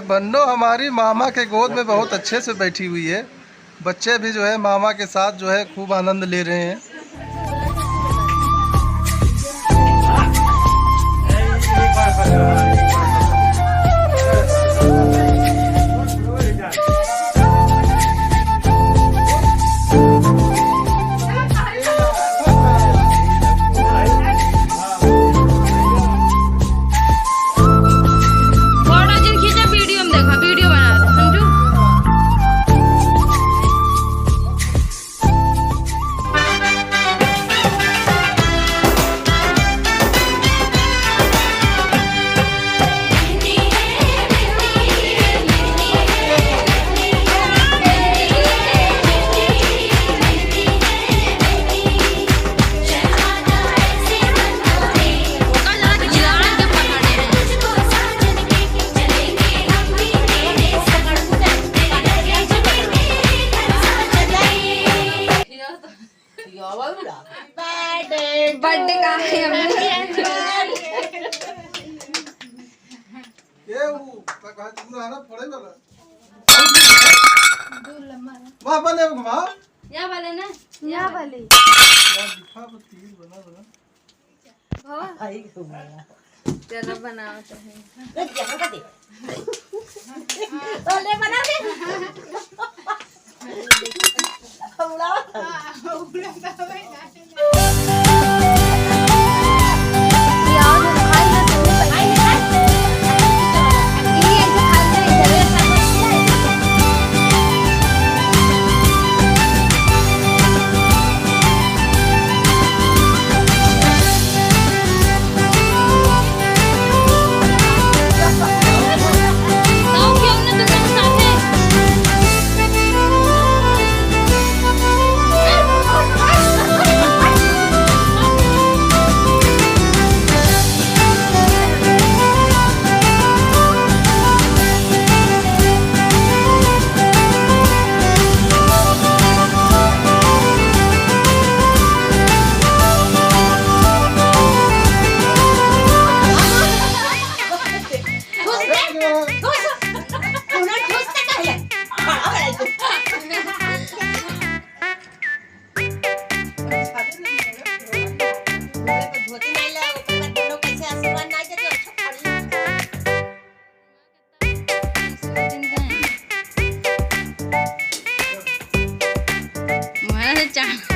बन्नो हमारी मामा के गोद में बहुत अच्छे से बैठी हुई है। बच्चे भी जो है मामा के साथ जो है खूब आनंद ले रहे हैं। बर्थडे का है हमने ये वो कहा तुमने आना पड़ेगा ना वहां वाले घुमा या वाले ना या वाले यार दिखा वो तीर बना बना आई घुमाया चलो बनाते हैं तो ले बना दे उड़ा चाह